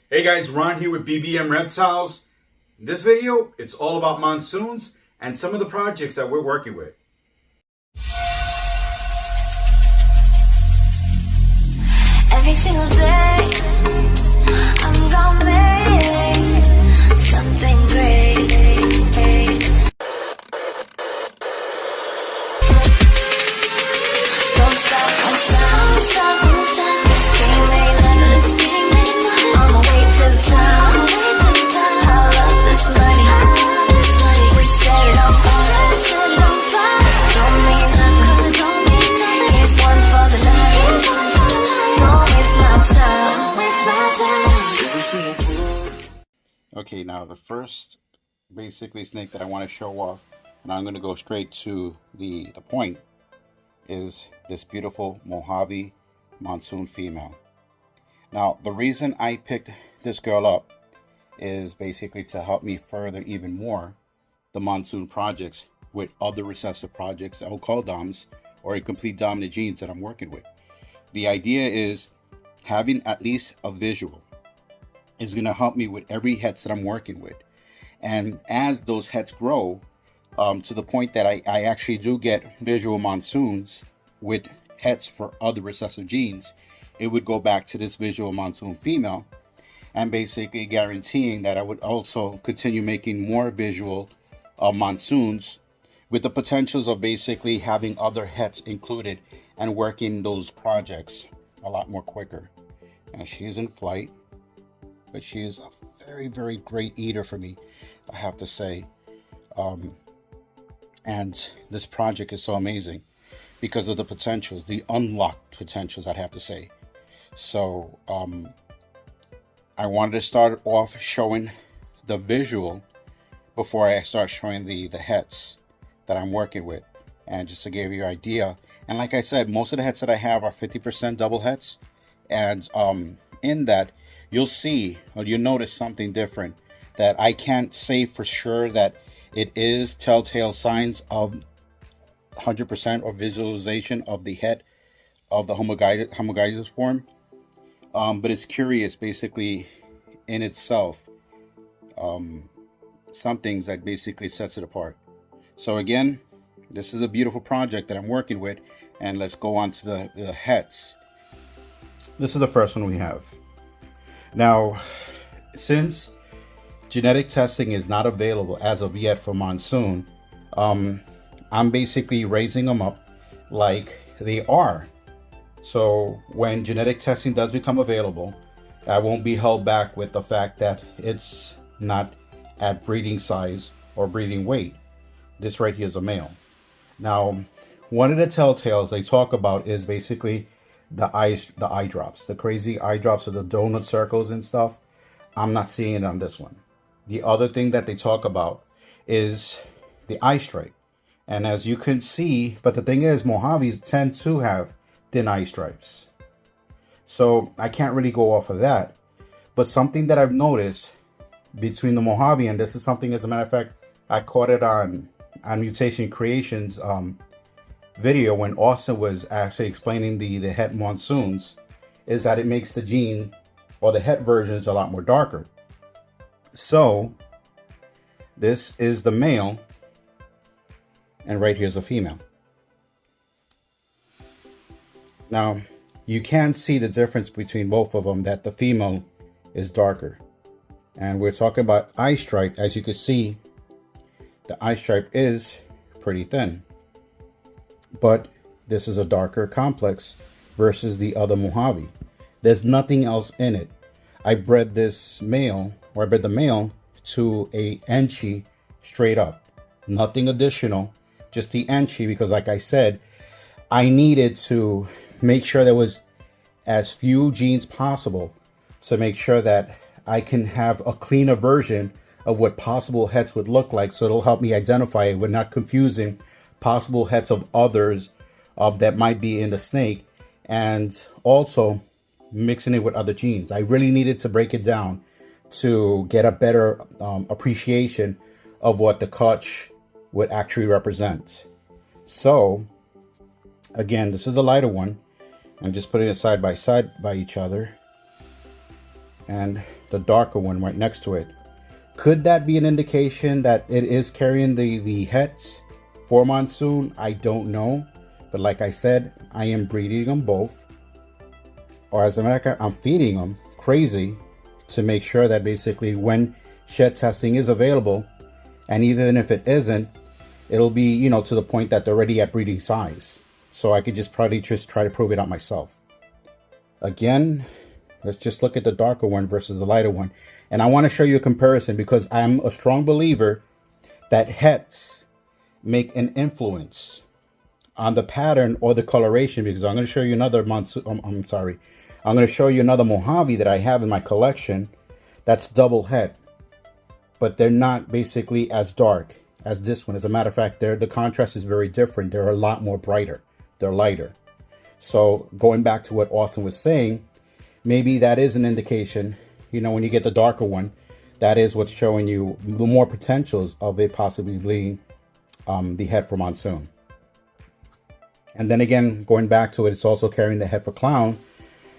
Hey guys, Ron here with BBM Reptiles. In this video, it's all about monsoons and some of the projects that we're working with. Every single day, I'm gonna make something great. Don't stop, don't stop, don't stop, don't stop. Scheming, endless scheming. On my way to the top, I love this money, just set it on fire, set it on fire. Don't mean nothing, don't mean nothing. Here's one for the night, don't waste my time, don't waste my time. Okay, now the first basically snake that I want to show off, and I'm going to go straight to the point, is this beautiful Mojave Monsoon female. Now, the reason I picked this girl up is basically to help me further even more the Monsoon projects with other recessive projects, I'll call DOMs, or incomplete dominant genes that I'm working with. The idea is having at least a visual is going to help me with every hets that I'm working with. And as those hets grow, to the point that I actually do get visual monsoons with hets for other recessive genes, it would go back to this visual monsoon female, and basically guaranteeing that I would also continue making more visual monsoons with the potentials of basically having other hets included and working those projects a lot more quicker. And she's in flight, but she is a very, very great eater for me, I have to say. And this project is so amazing because of the potentials, the unlocked potentials, I'd have to say. So I wanted to start off showing the visual before I start showing the hets that I'm working with. And just to give you an idea, and like I said, most of the hets that I have are 50% double hets. And in that, you'll see, or you'll notice something different that I can't say for sure that it is telltale signs of 100% or visualization of the head of the homozygous form. But it's curious, basically, in itself, some things that basically sets it apart. So again, this is a beautiful project that I'm working with, and let's go on to the hets. This is the first one we have. Now, since genetic testing is not available as of yet for Monsoon, I'm basically raising them up like they are. So when genetic testing does become available, I won't be held back with the fact that it's not at breeding size or breeding weight. This right here is a male. Now, one of the telltales they talk about is basically the eye drops, the crazy eye drops of the donut circles and stuff. I'm not seeing it on this one. The other thing that they talk about is the eye stripe. And as you can see, but the thing is, Mojaves tend to have thin eye stripes. So I can't really go off of that. But something that I've noticed between the Mojave, and this is something, as a matter of fact, I caught it on Mutation Creations video when Austin was actually explaining the het monsoons, is that it makes the gene or the het versions a lot more darker. So this is the male, and right here's a female. Now you can see the difference between both of them, that the female is darker. And we're talking about eye stripe. As you can see, the eye stripe is pretty thin, but this is a darker complex versus the other Mojave. There's nothing else in it. I bred this male, or I bred the male to a Enchi straight up. Nothing additional, just the Enchi, because like I said, I needed to make sure there was as few genes possible to make sure that I can have a cleaner version of what possible hets would look like. So it'll help me identify it. We're not confusing possible hets of others that might be in the snake, and also mixing it with other genes. I really needed to break it down to get a better appreciation of what the clutch would actually represent. So again, this is the lighter one. I'm just putting it side by each other. and the darker one right next to it. Could that be an indication that it is carrying the hets for Monsoon? I don't know. But like I said, I am breeding them both. Or as a matter of fact, I'm feeding them crazy to make sure that basically when shed testing is available, and even if it isn't, it'll be, you know, to the point that they're already at breeding size. So I could just probably just try to prove it out myself. Again, let's just look at the darker one versus the lighter one. And I want to show you a comparison because I'm a strong believer that hets make an influence on the pattern or the coloration, because I'm going to show you another Monsoon. I'm going to show you another Mojave that I have in my collection that's double het, but they're not basically as dark as this one. As a matter of fact, the contrast is very different. They're a lot more brighter. They're lighter. So going back to what Austin was saying, maybe that is an indication, you know, when you get the darker one, that is what's showing you the more potentials of it possibly being the het for Monsoon. And then again, going back to it, it's also carrying the het for Clown.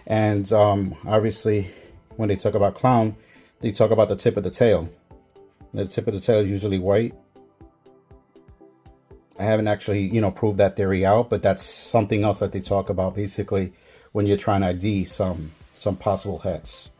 And obviously, when they talk about Clown, they talk about the tip of the tail. The tip of the tail is usually white. I haven't actually, you know, proved that theory out, but that's something else that they talk about basically when you're trying to ID some possible hets.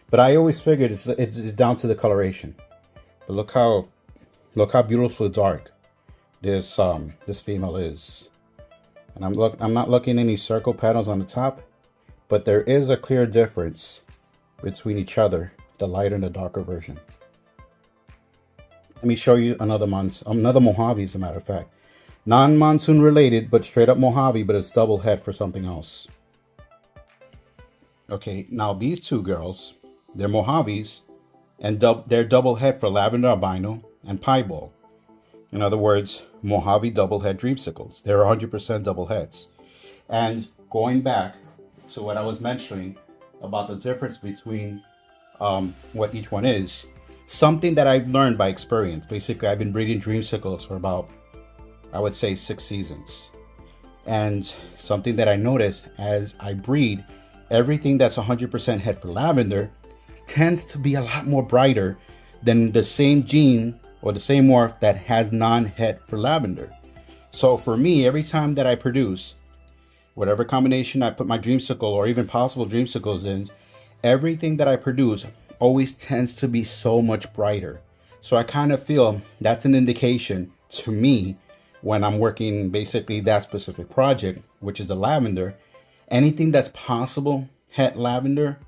But I always figured it's down to the coloration. But look how beautiful dark this female is. And I'm not looking at any circle patterns on the top, but there is a clear difference between each other, the lighter and the darker version. Let me show you another Mojave, as a matter of fact. Non-Monsoon related, but straight up Mojave, but it's double het for something else. Okay, now these two girls, they're Mojaves, and they're double het for Lavender Albino and Piebald. In other words, Mojave double het Dreamsicles. They're 100% double hets. And going back to what I was mentioning about the difference between what each one is, something that I've learned by experience. Basically, I've been breeding Dreamsicles for about, I would say, 6 seasons. And something that I noticed as I breed, everything that's 100% het for Lavender tends to be a lot more brighter than the same gene or the same morph that has non-het for Lavender. So for me, every time that I produce, whatever combination I put my Dreamsicle or even possible Dreamsicles in, everything that I produce always tends to be so much brighter. So I kind of feel that's an indication to me when I'm working basically that specific project, which is the Lavender. Anything that's possible het Lavender,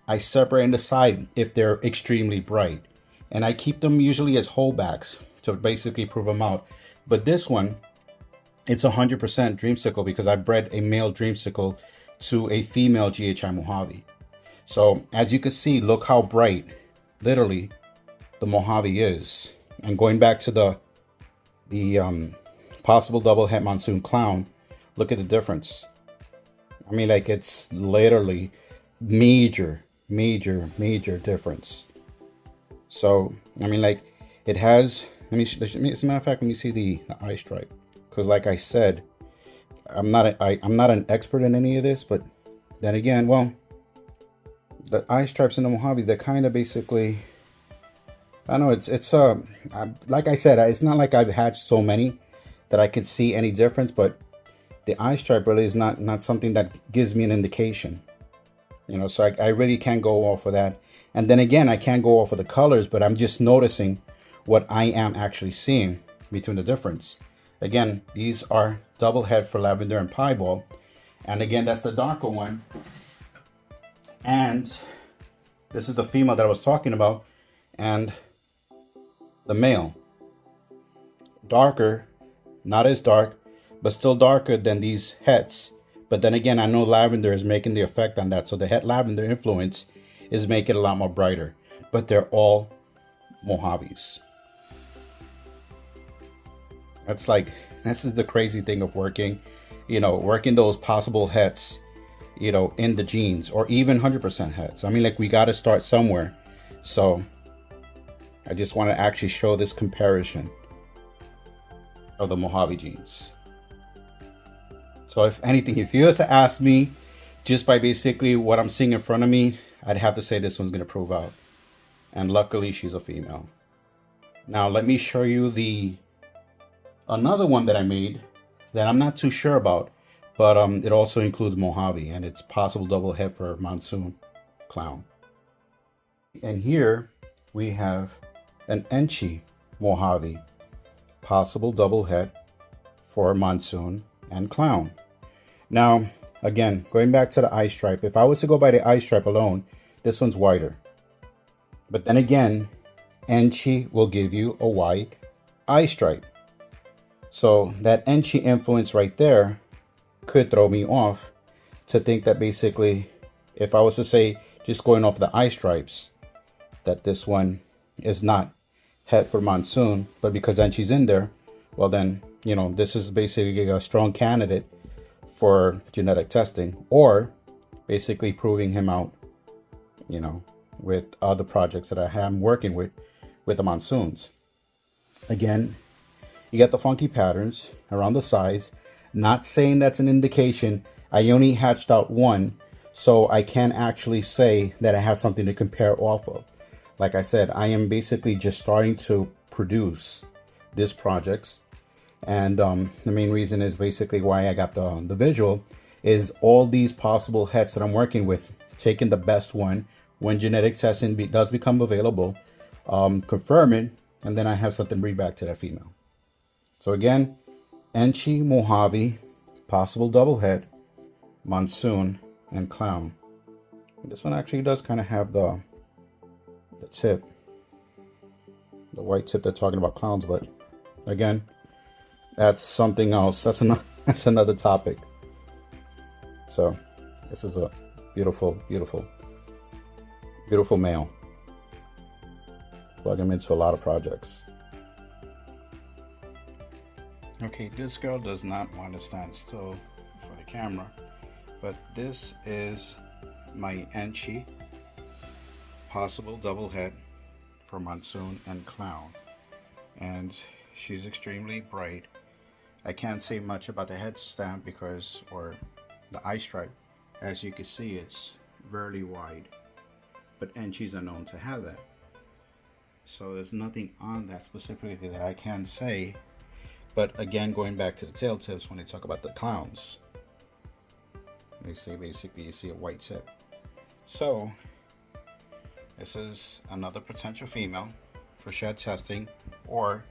I separate and decide if they're extremely bright. And I keep them usually as holdbacks to basically prove them out. But this one, it's 100% Dreamsicle because I bred a male Dreamsicle to a female GHI Mojave. So as you can see, look how bright literally the Mojave is. And going back to the possible double het Monsoon Clown, look at the difference. I mean, like, it's literally major difference. So I mean, like, it has, as a matter of fact, let me see the eye stripe, because like I said, I'm not an expert in any of this, but then again, well, the eye stripes in the Mojave, they're kind of basically, I don't know, it's like I said, it's not like I've hatched so many that I could see any difference, but the eye stripe really is not something that gives me an indication, you know. So I really can't go off of that. And then again, I can't go off of the colors, but I'm just noticing what I am actually seeing between the difference. Again, these are double het for Lavender and Piebald. And again, that's the darker one. And this is the female that I was talking about. And the male. Darker, not as dark, but still darker than these hets. But then again, I know Lavender is making the effect on that. So the het Lavender influence is making it a lot more brighter. But they're all Mojaves. That's like, this is the crazy thing of working, you know, working those possible hets, you know, in the genes, or even 100% hets. I mean, like, we got to start somewhere. So I just want to actually show this comparison of the Mojave genes. So if anything, if you were to ask me, just by basically what I'm seeing in front of me, I'd have to say this one's going to prove out. And luckily, she's a female. Now, let me show you another one that I made that I'm not too sure about, but it also includes Mojave, and it's possible double head for Monsoon clown. And here we have an Enchi Mojave, possible double head for Monsoon and clown. Now, again, going back to the eye stripe, if I was to go by the eye stripe alone, this one's wider. But then again, Enchi will give you a wide eye stripe. So that Enchi influence right there could throw me off to think that basically, if I was to say, just going off the eye stripes, that this one is not head for Monsoon, but because Enchi's in there, well then, you know, this is basically a strong candidate for genetic testing, or basically proving him out, you know, with other projects that I am working with the Monsoons. Again, you get the funky patterns around the sides. Not saying that's an indication. I only hatched out one, so I can't actually say that I have something to compare off of. Like I said, I am basically just starting to produce this projects, and the main reason is basically why I got the visual is all these possible heads that I'm working with, taking the best one when genetic testing does become available, confirm it, and then I have something breed back to that female. So again, Enchi Mojave, possible double head, Monsoon, and clown. This one actually does kind of have the tip, the white tip they're talking about clowns, but again, that's something else. That's another topic. So this is a beautiful, beautiful, beautiful male. Plug him into a lot of projects. Okay, this girl does not want to stand still for the camera, but this is my Enchi, possible double head for Monsoon and clown, and she's extremely bright. I can't say much about the head stamp because, or the eye stripe, as you can see it's very wide, but Enchis are known to have that, so there's nothing on that specifically that I can say. But again, going back to the tail tips, when they talk about the clowns, they say basically you see a white tip. So this is another potential female for shed testing, or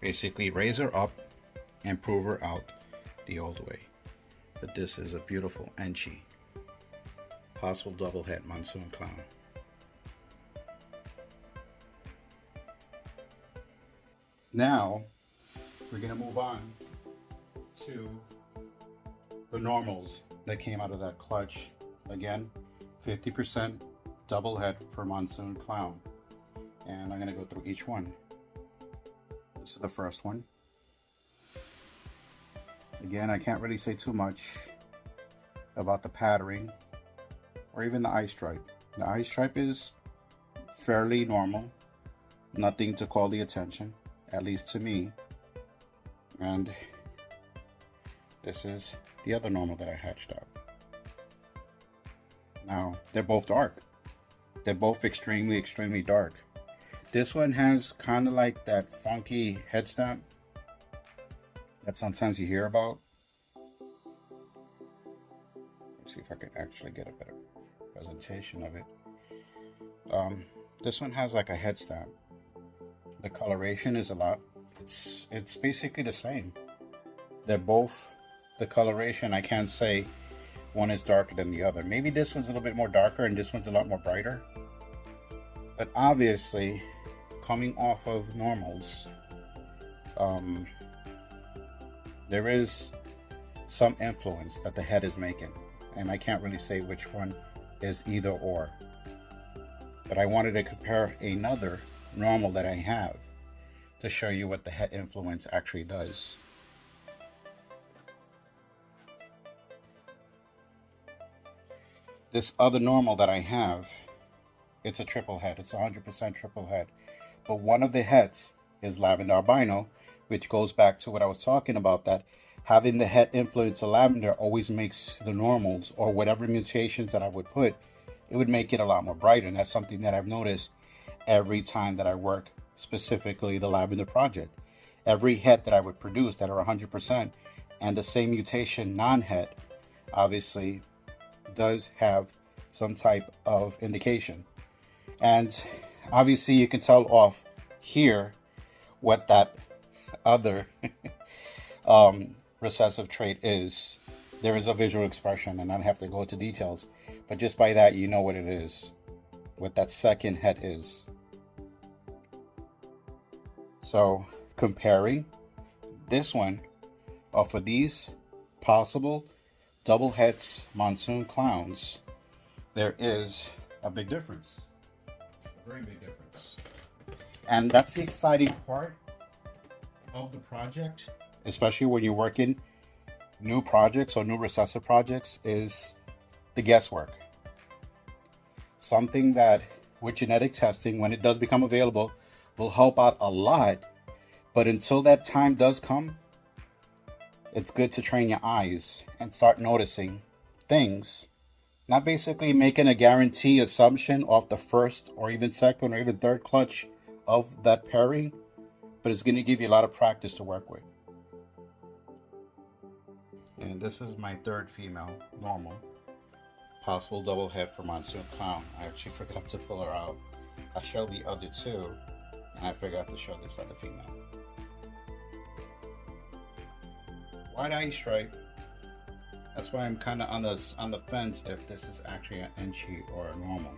basically raise her up and prove her out the old way. But this is a beautiful Enchi, possible double head Monsoon clown. Now we're gonna move on to the normals that came out of that clutch. Again, 50% double head for Monsoon clown, and I'm gonna go through each one. This is the first one. Again, I can't really say too much about the patterning or even the eye stripe. The eye stripe is fairly normal, nothing to call the attention, at least to me. And this is the other normal that I hatched out. Now, they're both dark. They're both extremely, extremely dark. This one has kind of like that funky head stamp that sometimes you hear about. Let's see if I can actually get a better presentation of it. This one has like a head stamp. The coloration is a lot. It's basically the same. They're both the coloration. I can't say one is darker than the other. Maybe this one's a little bit more darker and this one's a lot more brighter. But obviously, coming off of normals, there is some influence that the head is making, and I can't really say which one is either or. But I wanted to compare another normal that I have to show you what the head influence actually does. This other normal that I have, it's a triple head. It's 100% triple head. But one of the heads is lavender albino, which goes back to what I was talking about, that having the head influence of lavender always makes the normals, or whatever mutations that I would put, it would make it a lot more brighter. And that's something that I've noticed every time that I work specifically the lavender project. Every het that I would produce that are 100% and the same mutation non-het obviously does have some type of indication. And obviously you can tell off here what that other recessive trait is. There is a visual expression, and I don't have to go into details, but just by that you know what it is, what that second het is. So comparing this one off of these possible double hets Monsoon clowns, there is a big difference, a very big difference. And that's the exciting part of the project, especially when you're working new projects or new recessive projects, is the guesswork. Something that with genetic testing, when it does become available, will help out a lot. But until that time does come, it's good to train your eyes and start noticing things. Not basically making a guarantee assumption off the first or even second or even third clutch of that pairing, but it's going to give you a lot of practice to work with. And this is my third female, normal. Possible double het for Monsoon Clown. I actually forgot to pull her out. I showed the other two, and I forgot to show this other female. White eye stripe. That's why I'm kind of on the fence if this is actually an Enchi or a normal.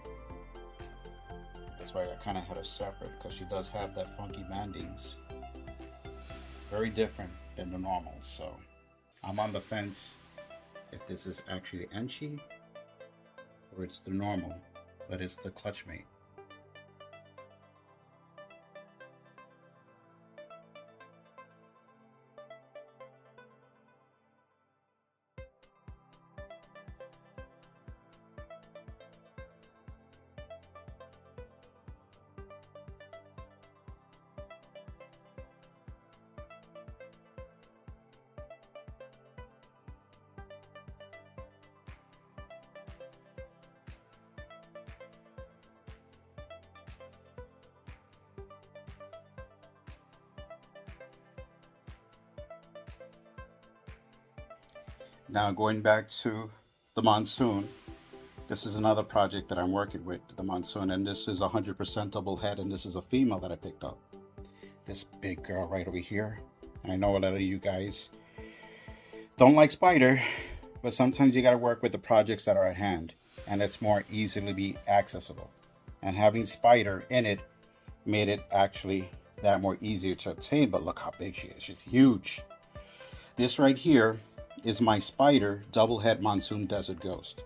That's why I kind of had her separate, because she does have that funky bandings. Very different than the normals. So I'm on the fence if this is actually the Enchi or it's the normal, but it's the clutch mate. Now going back to the Monsoon, this is another project that I'm working with, the Monsoon, and this is 100% double het, and this is a female that I picked up. This big girl right over here. And I know a lot of you guys don't like spider, but sometimes you got to work with the projects that are at hand, and it's more easily be accessible. And having spider in it made it actually that more easier to obtain. But look how big she is. She's huge. This right here is my spider double het Monsoon Desert Ghost,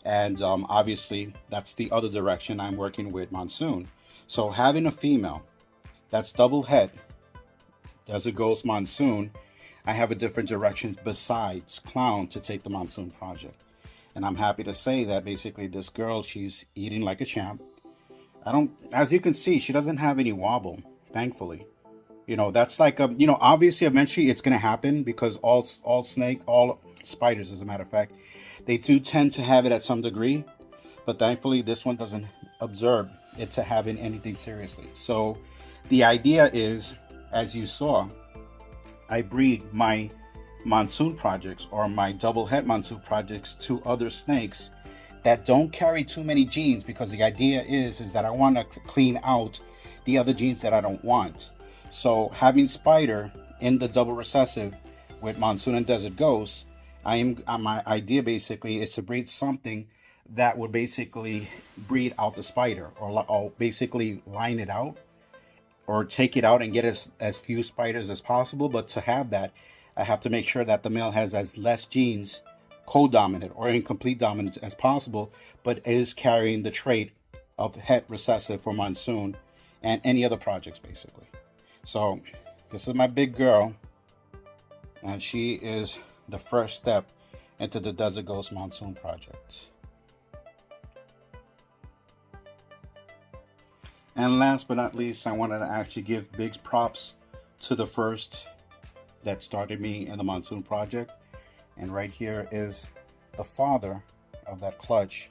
and obviously that's the other direction I'm working with Monsoon. So having a female that's double het Desert Ghost Monsoon, I have a different direction besides clown to take the Monsoon project. And I'm happy to say that basically this girl, she's eating like a champ. As you can see, she doesn't have any wobble, thankfully. You know, that's like a, you know, obviously eventually it's going to happen, because all spiders, as a matter of fact, they do tend to have it at some degree, but thankfully this one doesn't observe it to having anything seriously. So the idea is, as you saw, I breed my Monsoon projects or my double het Monsoon projects to other snakes that don't carry too many genes, because the idea is that I want to clean out the other genes that I don't want. So having spider in the double recessive with Monsoon and Desert Ghost, my idea basically is to breed something that would basically breed out the spider, or basically line it out, or take it out and get as few spiders as possible. But to have that, I have to make sure that the male has as less genes co-dominant or incomplete dominance as possible, but is carrying the trait of het recessive for Monsoon and any other projects basically. So this is my big girl, and she is the first step into the Desert Ghost Monsoon project. And last but not least, I wanted to actually give big props to the first that started me in the Monsoon project. And right here is the father of that clutch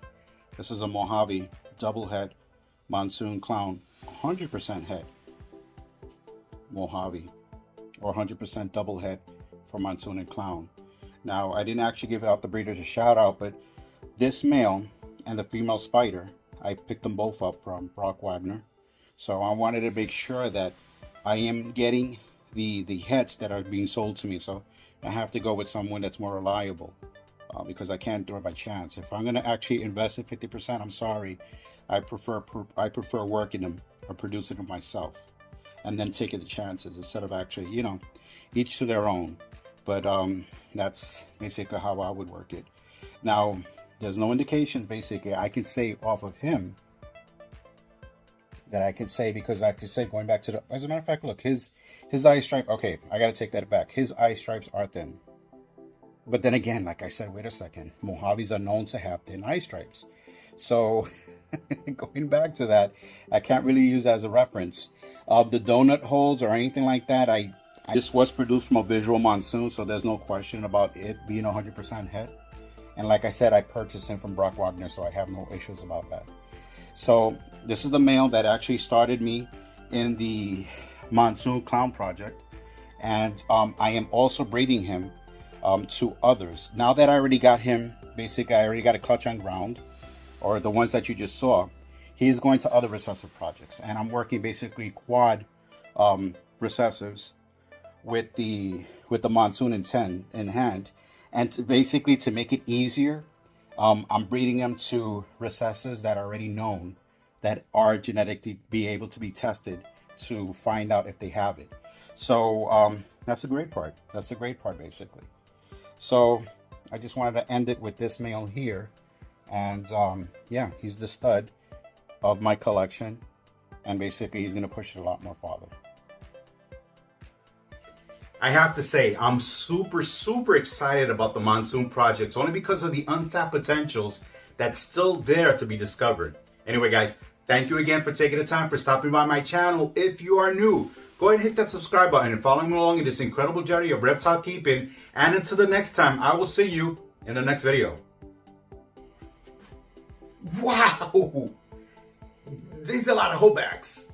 This is a Mojave double head Monsoon clown, 100% head Mojave, or 100% double head for Monsoon and clown. Now, I didn't actually give out the breeders a shout out, but this male and the female spider, I picked them both up from Brock Wagner. So I wanted to make sure that I am getting the heads that are being sold to me. So I have to go with someone that's more reliable, because I can't do it by chance. If I'm going to actually invest in 50%, I'm sorry. I prefer working them or producing them myself, and then taking the chances instead of actually, you know, each to their own. But that's basically how I would work it. Now, there's no indications basically I can say off of him that I could say, because I could say, going back to the, as a matter of fact, look, his eye stripe, okay, I got to take that back. His eye stripes are thin. But then again, like I said, wait a second, Mojaves are known to have thin eye stripes. So going back to that, I can't really use that as a reference. The donut holes or anything like that, this was produced from a visual Monsoon, so there's no question about it being 100% head. And like I said, I purchased him from Brock Wagner, so I have no issues about that. So this is the male that actually started me in the Monsoon clown project. And I am also breeding him to others. Now that I already got him, basically I already got a clutch on ground, or the ones that you just saw, he is going to other recessive projects. And I'm working basically quad recessives with the Monsoon in hand. And to make it easier, I'm breeding them to recessives that are already known, that are genetically be able to be tested to find out if they have it. So that's the great part. That's the great part, basically. So I just wanted to end it with this male here. And yeah, he's the stud of my collection. And basically he's going to push it a lot more farther. I have to say, I'm super excited about the Monsoon projects, only because of the untapped potentials that's still there to be discovered. Anyway, guys, thank you again for taking the time for stopping by my channel. If you are new, go ahead and hit that subscribe button and follow me along in this incredible journey of reptile keeping. And until the next time, I will see you in the next video. Wow! These are a lot of holdbacks.